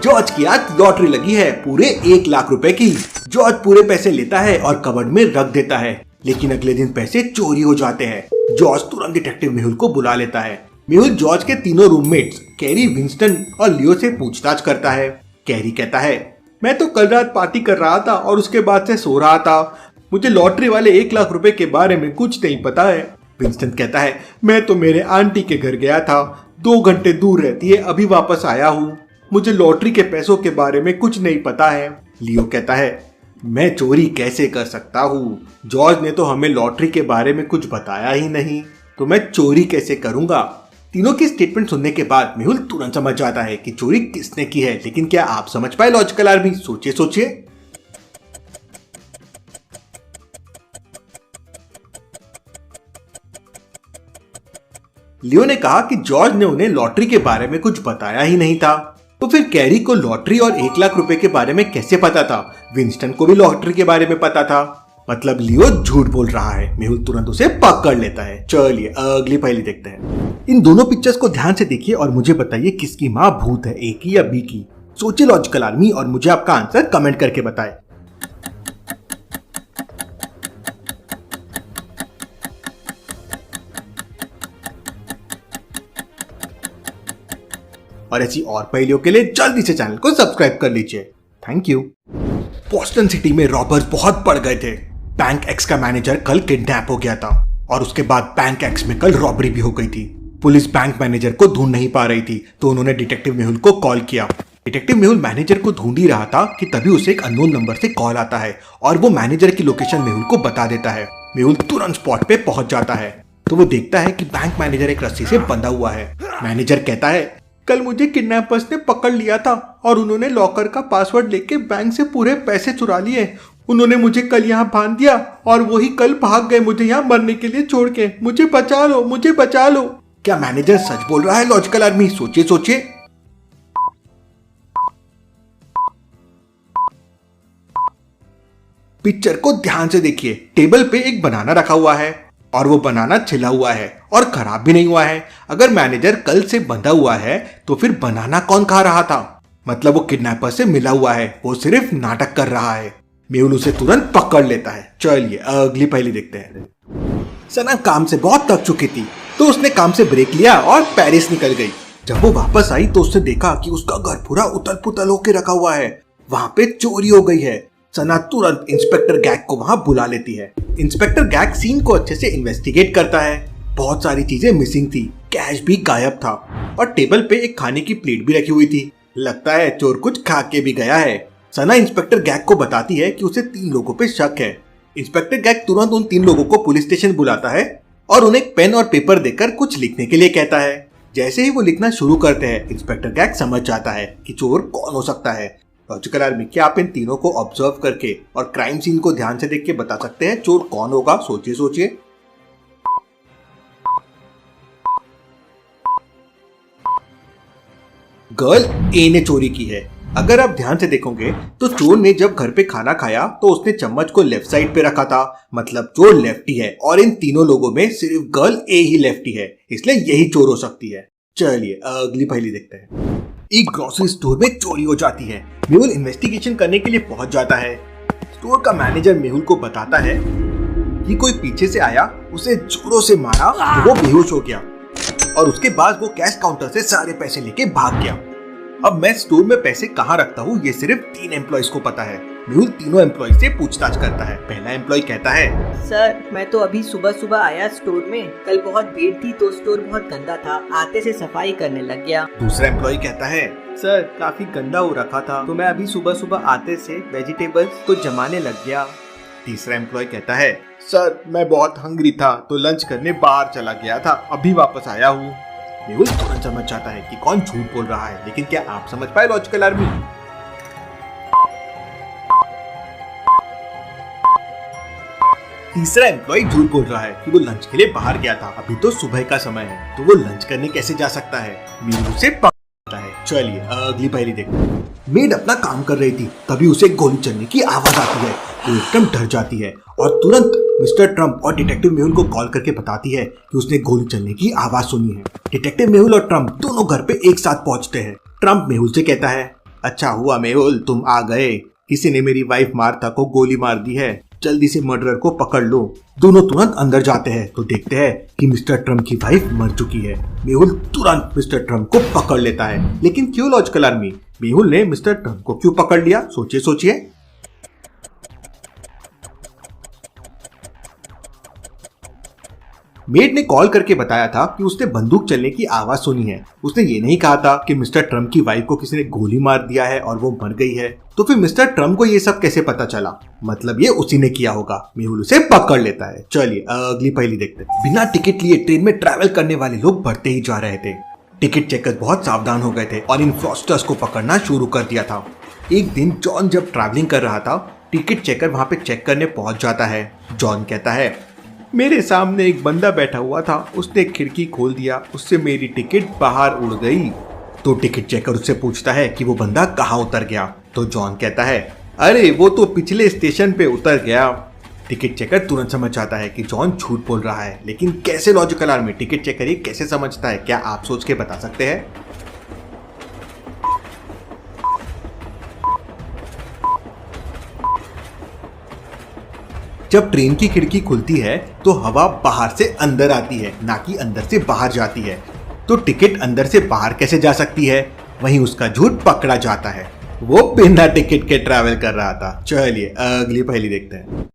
George की आज lottery लगी है पूरे 1 लाख रुपए की। जॉर्ज पूरे पैसे लेता है और कबर्ड में रख देता है, लेकिन अगले दिन पैसे चोरी हो जाते हैं। जॉर्ज तुरंत डिटेक्टिव मेहुल को बुला लेता है। मेहुल जॉर्ज के तीनों रूममेट्स कैरी, विंस्टन और लियो से पूछताछ करता है। कैरी कहता है, मैं तो कल रात पार्टी कर रहा था और उसके बाद से सो रहा था। मुझे लॉटरी वाले 1 लाख रुपए के बारे में कुछ नहीं पता है। विंस्टन कहता है, मैं तो मेरे आंटी के घर गया था, 2 घंटे दूर रहती है, अभी वापस आया हूँ। मुझे लॉटरी के पैसों के बारे में कुछ नहीं पता है। लियो कहता है, मैं चोरी कैसे कर सकता हूँ? जॉर्ज ने तो हमें लॉटरी के बारे में कुछ बताया ही नहीं, तो मैं चोरी कैसे करूंगा? तीनों की स्टेटमेंट सुनने के बाद मेहुल तुरंत समझ जाता है कि चोरी किसने की है। लेकिन क्या आप समझ पाए लॉजिकल आर्मी? सोचिए। लियो ने कहा कि जॉर्ज ने उन्हें लॉटरी के बारे में कुछ बताया ही नहीं था, तो फिर कैरी को लॉटरी और 1 लाख रुपए के बारे में कैसे पता था? विंस्टन को भी लॉटरी के बारे में पता था, मतलब लियो झूठ बोल रहा है। मेहुल तुरंत उसे पकड़ लेता है। चलिए अगली पहेली देखते हैं। इन दोनों पिक्चर्स को ध्यान से देखिए और मुझे बताइए किसकी माँ भूत है, ए की या बी की। सोचिए लॉजिकल आर्मी और मुझे आपका आंसर कमेंट करके बताएं। और ऐसी और पहेलियों के लिए जल्दी से चैनल को सब्सक्राइब कर लीजिए। Thank you. बोस्टन सिटी में रॉबर्स बहुत बढ़ गए थे। बैंक एक्स का मैनेजर कल किडनैप हो गया था और उसके बाद बैंक एक्स में कल रॉबरी भी हो गई थी। पुलिस बैंक मैनेजर को ढूंढ नहीं पा रही थी, तो उन्होंने डिटेक्टिव मेहुल को कॉल किया। डिटेक्टिव मेहुल मैनेजर को ढूंढ ही रहा था कि तभी उसे एक अननोन नंबर से कॉल आता है और वो मैनेजर की लोकेशन मेहुल को बता देता है। मेहुल तुरंत स्पॉट पे पहुंच जाता है, तो वो देखता है कि बैंक मैनेजर एक रस्सी से बंधा हुआ है। मैनेजर कहता है, कल मुझे किडनैपर्स ने पकड़ लिया था और उन्होंने लॉकर का पासवर्ड लेके बैंक से पूरे पैसे चुरा लिए। उन्होंने मुझे कल यहाँ बांध दिया और वही कल भाग गए मुझे यहाँ मरने के लिए छोड़ के। मुझे बचा लो, मुझे बचा लो। क्या मैनेजर सच बोल रहा है लॉजिकल आर्मी? सोचिए। पिक्चर को ध्यान से देखिए। टेबल पे एक बनाना रखा हुआ है और वो बनाना छिला हुआ है और खराब भी नहीं हुआ है। अगर मैनेजर कल से बंधा हुआ है तो फिर बनाना कौन खा रहा था? मतलब वो किडनैपर से मिला हुआ है, वो सिर्फ नाटक कर रहा है। मेहुल उसे तुरंत पकड़ लेता है। चलिए अगली पहेली देखते हैं। सना काम से बहुत थक चुकी थी, तो उसने काम से ब्रेक लिया और पेरिस निकल गई। जब वो वापस आई तो उसने देखा कि उसका घर पूरा उथल पुथल होके रखा हुआ है। वहां पे चोरी हो गई है। सना तुरंत इंस्पेक्टर गैग को वहां बुला लेती है। इंस्पेक्टर गैग सीन को अच्छे से इन्वेस्टिगेट करता है। बहुत सारी चीजें मिसिंग थी, कैश भी गायब था और टेबल पे एक खाने की प्लेट भी रखी हुई थी। लगता है चोर कुछ खा के भी गया है। सना इंस्पेक्टर गैग को बताती है कि उसे 3 लोगों पे शक है। इंस्पेक्टर गैग तुरंत उन 3 लोगों को पुलिस स्टेशन बुलाता है और उन्हें पेन और पेपर देकर कुछ लिखने के लिए कहता है। जैसे ही वो लिखना शुरू करते हैं, इंस्पेक्टर गैग समझ जाता है कि चोर कौन हो सकता है। लॉजिकल आर्मी, क्या आप इन तीनों को ऑब्जर्व करके और क्राइम सीन को ध्यान से देख के बता सकते हैं चोर कौन होगा? सोचिए। गर्ल ए ने चोरी की है। अगर आप ध्यान से देखोगे तो चोर ने जब घर पे खाना खाया तो उसने चम्मच को लेफ्ट साइड पे रखा था, मतलब चोर लेफ्टी है और इन तीनों लोगों में सिर्फ गर्ल ए ही लेफ्टी है, इसलिए यही चोर हो सकती है। चलिए अगली पहेली देखते हैं। एक ग्रोसरी स्टोर में चोरी हो जाती है। मेहुल इन्वेस्टिगेशन करने के लिए पहुंच जाता है। स्टोर का मैनेजर मेहुल को बताता है कि कोई पीछे से आया, उसे जोरों से मारा तो वो बेहोश हो गया और उसके बाद वो कैश काउंटर से सारे पैसे लेके भाग गया। अब मैं स्टोर में पैसे कहाँ रखता हूँ ये सिर्फ 3 एम्प्लॉइज को पता है। मेहुल तीनों एम्प्लॉइज से पूछताछ करता है। पहला एम्प्लॉय कहता है, सर मैं तो अभी सुबह आया स्टोर में। कल बहुत भीड़ थी तो स्टोर बहुत गंदा था, आते से सफाई करने लग गया। दूसरा एम्प्लॉय कहता है, सर काफी गंदा हो रखा था तो मैं अभी सुबह आते से वेजिटेबल्स को जमाने लग गया। तीसरा एम्प्लॉय कहता है, सर मैं बहुत हंग्री था तो लंच करने बाहर चला गया था, अभी वापस आया हूँ। मेहुल तुरंत समझ जाता है कि कौन झूठ बोल रहा है। लेकिन क्या आप समझ पाए लॉजिकल आर्मी? तीसरा एम्प्लॉय झूठ बोल रहा है कि वो लंच के लिए बाहर गया था, अभी तो सुबह का समय है, तो वो लंच करने कैसे जा सकता है? मेहुल उसे पकड़ता है। चलिए अगली पहेली देखते हैं। मेड अपना काम कर रही थी, तभी उसे गोली चलने की आवाज आती है। वो एकदम डर जाती है और तुरंत मिस्टर ट्रम्प और डिटेक्टिव मेहुल को कॉल करके बताती है कि उसने गोली चलने की आवाज सुनी है। डिटेक्टिव मेहुल और ट्रम्प दोनों घर पे एक साथ पहुंचते हैं। ट्रम्प मेहुल से कहता है, अच्छा हुआ मेहुल तुम आ गए। किसी ने मेरी वाइफ मार्था को गोली मार दी है। जल्दी से मर्डरर को पकड़ लो। दोनों तुरंत अंदर जाते हैं तो देखते हैं कि मिस्टर ट्रम्प की वाइफ मर चुकी है। मेहुल तुरंत मिस्टर ट्रम्प को पकड़ लेता है। लेकिन क्यों लॉजिकल आर्मी? मेहुल ने मिस्टर ट्रम्प को क्यों पकड़ लिया? सोचिए सोचिए। मेड ने कॉल करके बताया था कि उसने बंदूक चलने की आवाज सुनी है। उसने ये नहीं कहा था कि मिस्टर ट्रम्प की वाइफ को किसी ने गोली मार दिया है और वो मर गई है। तो फिर मिस्टर ट्रम्प को ये सब कैसे पता चला? मतलब ये उसी ने किया होगा। मेहुल उसे पकड़ लेता है। चलिए अगली पहेली देखते हैं। बिना टिकट लिए ट्रेन में ट्रैवल करने वाले लोग बढ़ते ही जा रहे थे। टिकट चेकर्स बहुत सावधान हो गए थे और इन फ्रॉस्टर्स को पकड़ना शुरू कर दिया था। एक दिन जॉन जब ट्रैवलिंग कर रहा था, टिकट चेकर वहां पे चेक करने पहुंच जाता है। जॉन कहता है, मेरे सामने एक बंदा बैठा हुआ था, उसने खिड़की खोल दिया, उससे मेरी टिकट बाहर उड़ गई। तो टिकट चेकर उससे पूछता है कि वो बंदा कहाँ उतर गया। तो जॉन कहता है, अरे वो तो पिछले स्टेशन पे उतर गया। टिकट चेकर तुरंत समझ जाता है कि जॉन झूठ बोल रहा है। लेकिन कैसे लॉजिकल आर्मी? टिकट चेकर ये कैसे समझता है? क्या आप सोच के बता सकते हैं? जब ट्रेन की खिड़की खुलती है तो हवा बाहर से अंदर आती है, ना कि अंदर से बाहर जाती है। तो टिकट अंदर से बाहर कैसे जा सकती है? वहीं उसका झूठ पकड़ा जाता है। वो बिना टिकट के ट्रैवल कर रहा था। चलिए अगली पहेली देखते हैं।